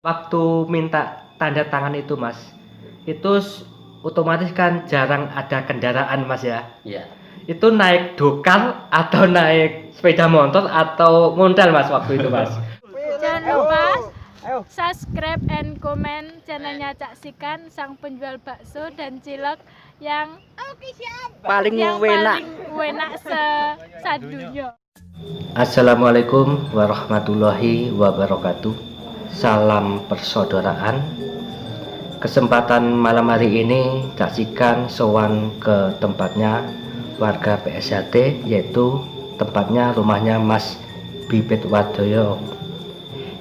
Waktu minta tanda tangan itu Mas, itu otomatis kan jarang ada kendaraan Mas ya. Iya. Itu naik dokar atau naik sepeda motor atau ngontel Mas waktu itu Mas? Jangan lupa subscribe and comment channelnya Cak Sikan, sang penjual bakso dan cilok yang paling enak sadunya. Assalamualaikum warahmatullahi wabarakatuh. Salam persaudaraan. Kesempatan malam hari ini Cak Sikan sowan ke tempatnya warga PSHT, yaitu tempatnya rumahnya Mas Bibit Wardoyo.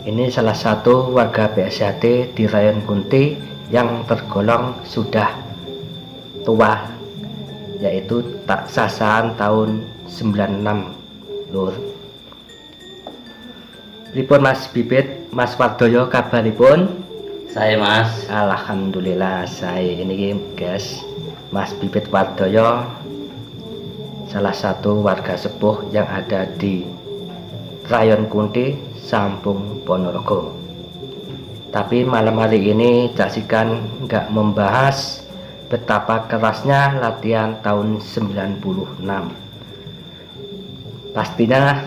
Ini salah satu warga PSHT di Rayon Kunti yang tergolong sudah tua, yaitu tak sasaan tahun 96 lur. Pripun Mas Bibit, Mas Wardoyo kabaripun? Saya Mas. Alhamdulillah saya ini guys, Mas Bibit Wardoyo, salah satu warga sepuh yang ada di Rayon Kunti, Sampung Ponorogo. Tapi malam hari ini Cak Sikan nggak membahas betapa kerasnya latihan tahun 96. Pastinya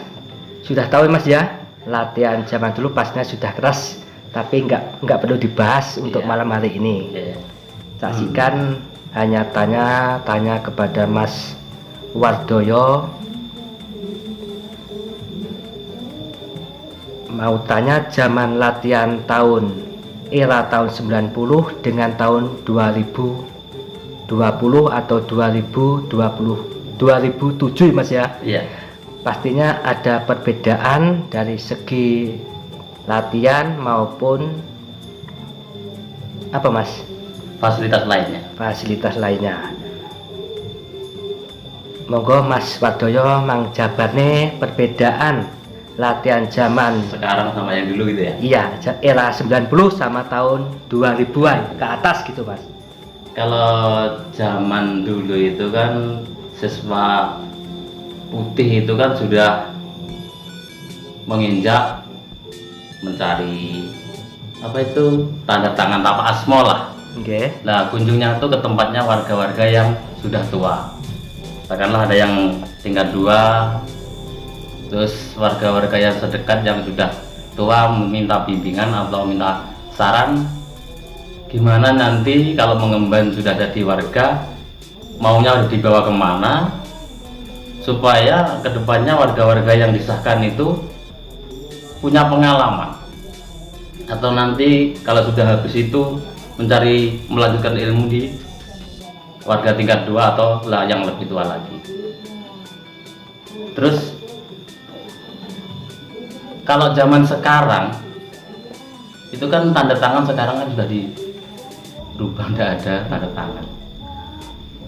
sudah tahu Mas ya, latihan zaman dulu pastinya sudah keras, tapi nggak perlu dibahas untuk malam hari ini. Cak Sikan hanya tanya kepada Mas Wardoyo, mau tanya zaman latihan era tahun 90 dengan tahun 2020 atau 2007 Mas ya. Iya. Pastinya ada perbedaan dari segi latihan maupun apa Mas? Fasilitas lainnya. Monggo Mas Wardoyo mang jabarne perbedaan latihan zaman Sekarang sama yang dulu gitu ya? Iya, era 90 sama tahun 2000-an ke atas gitu Mas. Kalau zaman dulu itu kan siswa putih itu kan sudah menginjak mencari apa itu tanda tangan tapak asmo lah. Oke. Nah, kunjungnya tuh ke tempatnya warga-warga yang sudah tua. Katakanlah ada yang tingkat 2, terus warga-warga yang sedekat yang sudah tua meminta bimbingan atau minta saran gimana nanti kalau mengemban sudah ada di warga, maunya dibawa kemana supaya kedepannya warga-warga yang disahkan itu punya pengalaman, atau nanti kalau sudah habis itu melanjutkan ilmu di warga tingkat 2 atau yang lebih tua lagi. Terus kalau zaman sekarang itu kan tanda tangan sekarang kan sudah dirubah, tidak ada tanda tangan.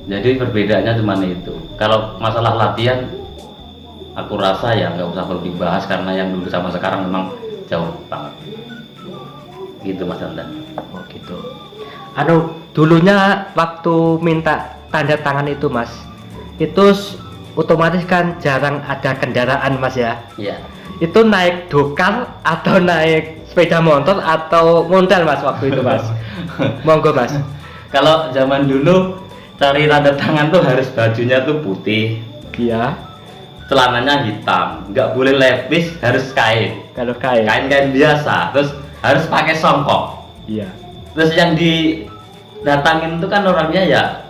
Jadi perbedaannya cuma itu. Kalau masalah latihan, aku rasa ya nggak usah perlu dibahas karena yang dulu sama sekarang memang jauh banget. Gitu Mas Andan. Oh gitu. Dulunya waktu minta tanda tangan itu Mas, itu otomatis kan jarang ada kendaraan Mas ya. Iya. Itu naik dokar atau naik sepeda motor atau ngontel Mas waktu itu Mas? Monggo Mas. Kalau zaman dulu cari tanda tangan tuh harus bajunya tuh putih, Iya. celananya hitam, nggak boleh levis, harus kain Kalau kain. biasa, terus harus pakai songkok. Iya. Terus yang didatangin itu kan orangnya ya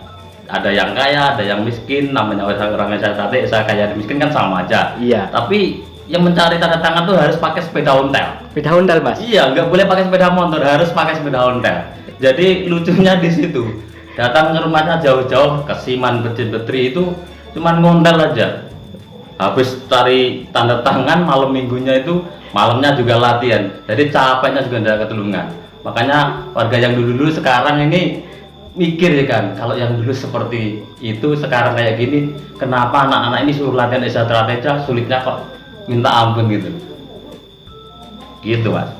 ada yang kaya, ada yang miskin, namanya orang yang saya kaya dan miskin kan sama aja. Iya. Tapi yang mencari tanda tangan tuh harus pakai sepeda ontel. Sepeda ontel Mas. Iya, nggak boleh pakai sepeda motor, harus pakai sepeda ontel. Jadi lucunya di situ. Datang ke rumahnya jauh-jauh ke Siman Betri itu cuman ngontel aja. Habis cari tanda tangan malam minggunya itu malamnya juga latihan. Jadi capeknya juga tidak ketulungan. Makanya warga yang dulu sekarang ini mikir ya kan, kalau yang dulu seperti itu sekarang kayak gini, kenapa anak-anak ini suruh latihan ekstra sulitnya kok minta ampun gitu. Gitu Mas.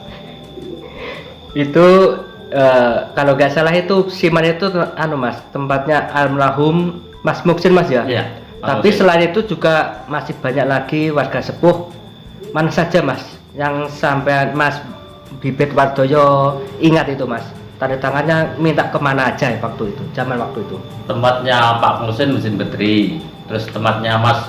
Itu kalau nggak salah itu Siman itu Mas, tempatnya almarhum Mas Muksin Mas ya. Iya. Tapi selain itu juga masih banyak lagi warga sepuh. Mana saja Mas yang sampai Mas Bibit Wardoyo ingat itu Mas, tanda tangannya minta kemana aja ya waktu itu, zaman waktu itu? Tempatnya Pak Musin Mesin Betri, terus tempatnya Mas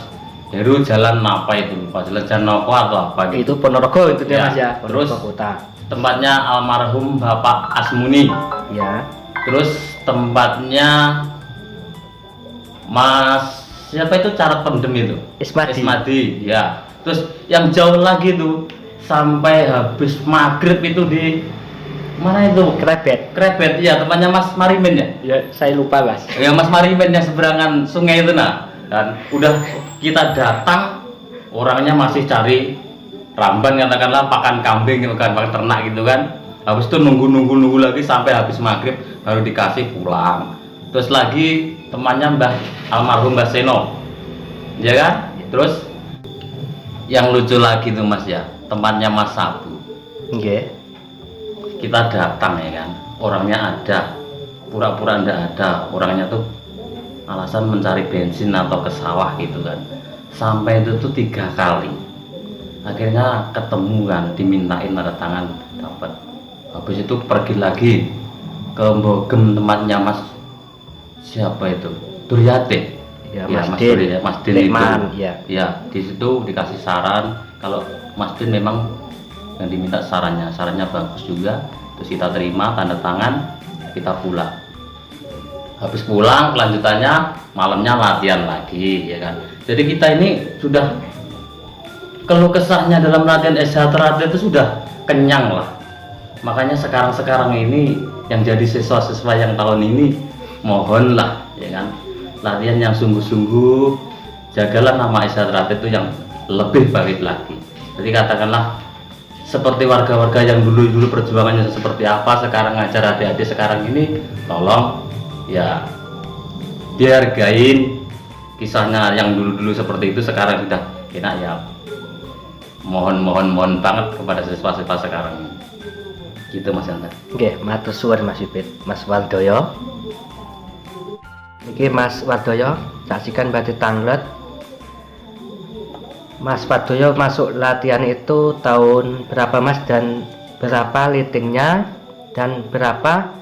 Heru jalan apa itu, lupa, jalan Janoko atau apa gitu. Itu Ponorogo itu dia Ya, Mas ya, terus Ponorogo kota. tempatnya almarhum Bapak Asmuni, Ya, terus tempatnya Mas siapa itu Carat Pendem itu, Ismadi. ya. Terus yang jauh lagi tuh sampai habis maghrib itu di mana itu, Krebet ya, tempatnya Mas Marimin ya. Ya, saya lupa Mas. Ya Mas Marimin yang seberangan sungai itu nah. Dan udah kita datang, orangnya masih cari ramban, katakanlah pakan kambing gitu kan, pakan ternak gitu kan. Habis itu nunggu lagi sampai habis maghrib baru dikasih pulang. Terus lagi temannya Mbah almarhum Mbah Seno, ya kan. Terus yang lucu lagi tuh Mas ya, tempatnya Mas Sabu. Nggih. Kita datang ya kan, orangnya ada, pura-pura ndak ada, orangnya tuh alasan mencari bensin atau ke sawah gitu kan. Sampai itu tuh 3 kali, akhirnya ketemu kan, dimintain tanda tangan, dapat. Habis itu pergi lagi ke Mbogem, tempatnya Mas siapa itu, Duryate Ya, ya, Mas Din. Mas Din Lekman, itu ya. ya, di situ dikasih saran kalau Mas Din memang yang diminta sarannya bagus juga. Terus kita terima, tanda tangan, kita pulang. Habis pulang kelanjutannya malamnya latihan lagi ya kan. Jadi kita ini sudah keluh kesahnya dalam latihan SH itu sudah kenyang lah. Makanya sekarang ini yang jadi siswa-siswa yang tahun ini mohonlah ya kan, latihan yang sungguh-sungguh, jagalah nama SH itu yang lebih baik lagi. Jadi katakanlah seperti warga-warga yang dulu perjuangannya seperti apa, sekarang ngajar adik-adik sekarang ini, tolong ya dihargain kisahnya yang dulu seperti itu, sekarang sudah enak ya. Mohon banget kepada siswa-siswa sekarang ini. Gitu Mas Yanta. Nggih, matur suwun Mas Bibit, Mas Wardoyo. Niki Mas Wardoyo, saksikan Batik Tanglet. Mas Wardoyo masuk latihan itu tahun berapa Mas, dan berapa litingnya, dan berapa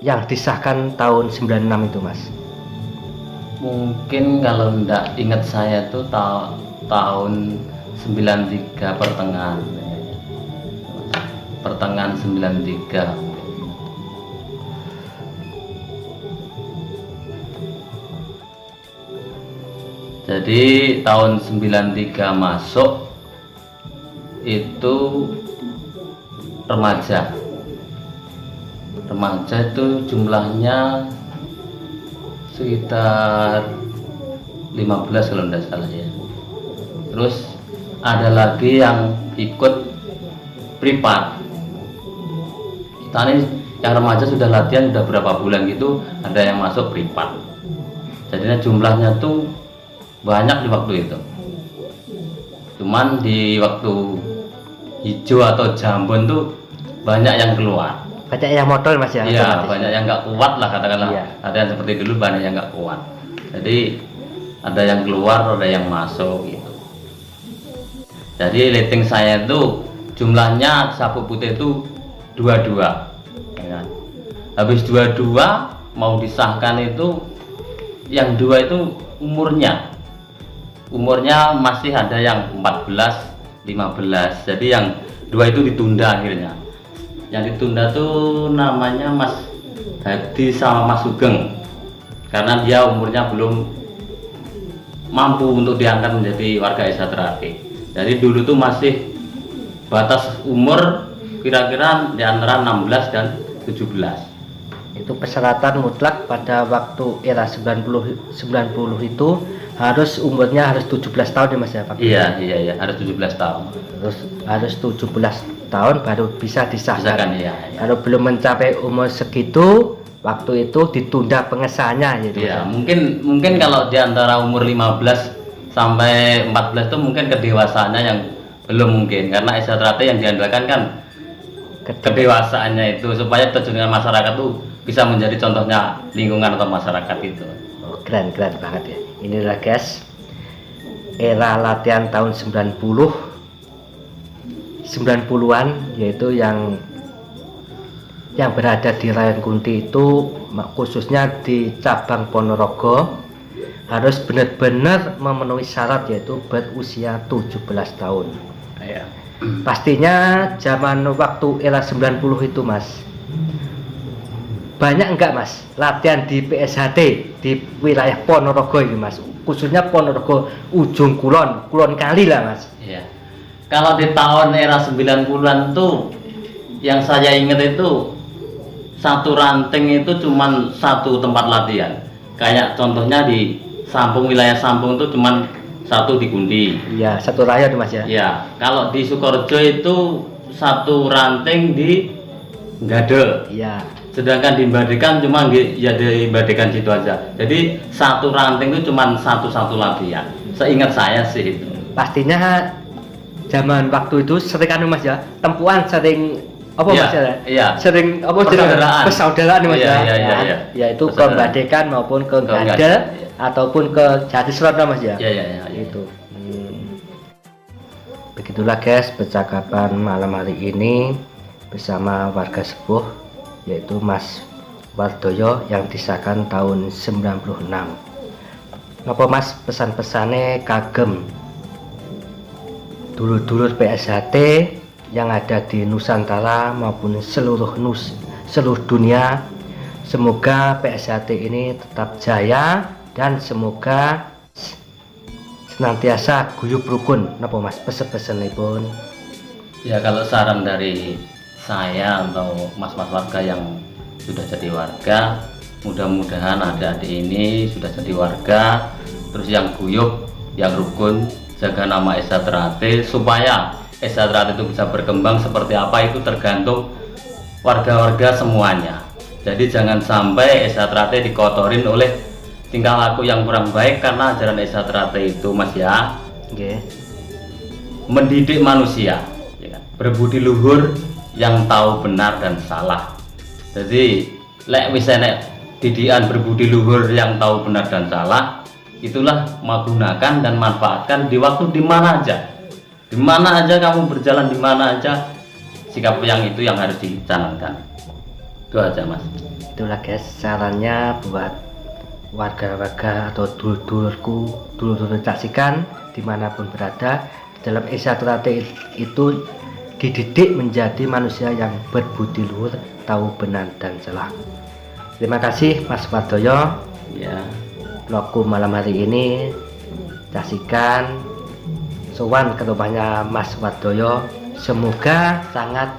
yang disahkan tahun 96 itu Mas? Mungkin kalau ndak ingat saya tuh tahun 93 pertengahan 93. Jadi tahun 93 masuk itu remaja itu jumlahnya sekitar 15 kalau tidak salah ya. Terus ada lagi yang ikut privat. Kita ini yang remaja sudah latihan sudah berapa bulan gitu, ada yang masuk privat. Jadinya jumlahnya tuh banyak di waktu itu. Cuman di waktu hijau atau jambon tuh banyak yang keluar. Banyak yang modal Mas ya? Iya, banyak yang nggak kuat lah katakanlah. Iya. Ada yang seperti dulu, banyak yang nggak kuat. Jadi ada yang keluar, ada yang masuk gitu. Jadi rating saya itu jumlahnya sapu putih itu 22 ya kan? Habis 22 mau disahkan itu yang 2 itu umurnya masih ada yang 14, 15. Jadi yang 2 itu ditunda akhirnya. Yang ditunda tuh namanya Mas Hadi sama Mas Sugeng, karena dia umurnya belum mampu untuk diangkat menjadi warga SH. Jadi dulu tuh masih batas umur kira-kira di antara 16 dan 17. Itu persyaratan mutlak pada waktu era 90 itu harus umurnya harus 17 tahun ya Mas ya Pak? Iya, harus 17 tahun. Terus harus 17 tahun baru bisa disahkan. Iya. Kalau belum mencapai umur segitu, waktu itu ditunda pengesahannya gitu. Iya, mungkin kalau di antara umur 15 sampai 14 itu mungkin kedewasaannya yang belum mungkin, karena SH yang diandalkan kan kedewasaannya itu supaya terjun masyarakat tuh bisa menjadi contohnya lingkungan atau masyarakat itu. Oh, keren banget ya. Inilah guys, era latihan tahun 90 90-an, yaitu yang berada di Rayon Kunti itu, khususnya di cabang Ponorogo, harus benar-benar memenuhi syarat yaitu berusia 17 tahun. Ya. Pastinya zaman waktu era 90 itu Mas, banyak enggak Mas latihan di PSHT di wilayah Ponorogo ini Mas, khususnya Ponorogo ujung kulon kali lah Mas. Iya. Kalau di tahun era 90-an tuh yang saya ingat itu satu ranting itu cuman satu tempat latihan. Kayak contohnya di Sampung, wilayah Sampung itu cuman satu di Gundi. Iya, satu rayon Mas ya. Ya, kalau di Sukorejo itu satu ranting di Gade. Iya. Sedangkan di Badekan cuma ya di Badekan situ aja. Jadi satu ranting itu cuma satu latihan. Seingat saya sih itu. Pastinya zaman waktu itu sering anu Mas ya, tempuan sering apa Iya, Mas ya? iya. Sering apa Persaudaraan. persaudaraan Mas Iya, ya. iya, iya, Nah, iya. yaitu ke Persaudaraan. Badekan maupun ke Ke Gade Gade, iya. ataupun ke Jatisrona Mas ya. Iya, iya, iya. Itu. Begitulah guys percakapan malam hari ini bersama warga sepuh yaitu Mas Wardoyo yang disahkan tahun 96. Napa Mas pesan-pesannya kagem dulur-dulur PSHT yang ada di Nusantara maupun seluruh dunia. Semoga PSHT ini tetap jaya dan semoga senantiasa guyub rukun. Napa Mas pesen-pesenipun? Ya, kalau saran dari saya atau mas-mas warga yang sudah jadi warga, mudah-mudahan adik-adik ini sudah jadi warga, terus yang guyub, yang rukun, jaga nama Esa Terate, supaya Esa Terate itu bisa berkembang seperti apa itu tergantung warga-warga semuanya. Jadi jangan sampai Esa Terate dikotorin oleh tingkah laku yang kurang baik, karena ajaran Esa Terate itu Mas ya, Nggih. mendidik manusia, ya kan? Berbudi luhur yang tahu benar dan salah. Jadi lek wis enek didikan berbudi luhur yang tahu benar dan salah, itulah mau gunakan dan manfaatkan di waktu di mana aja kamu berjalan, di mana aja sikap yang itu yang harus dicanangkan. Itu aja Mas. Itulah guys sarannya buat warga-warga atau dulur-dulur Caksikan dimanapun berada, dalam Esa Terate itu dididik menjadi manusia yang berbudi luhur, tahu benar dan salah. Terima kasih Mas Wardoyo. Ya. Vlogku malam hari ini Caksikan sowan ke rumahnya Mas Wardoyo, semoga sangat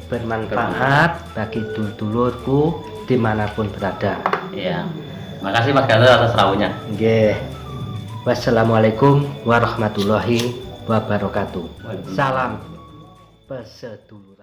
bermanfaat bagi dulur-dulurku dimanapun berada. Ya. Makasih Mas Gatot atas rawuhnya. Nggih. Wassalamualaikum warahmatullahi wabarakatuh. Waalaikumsalam. Salam peseduluran.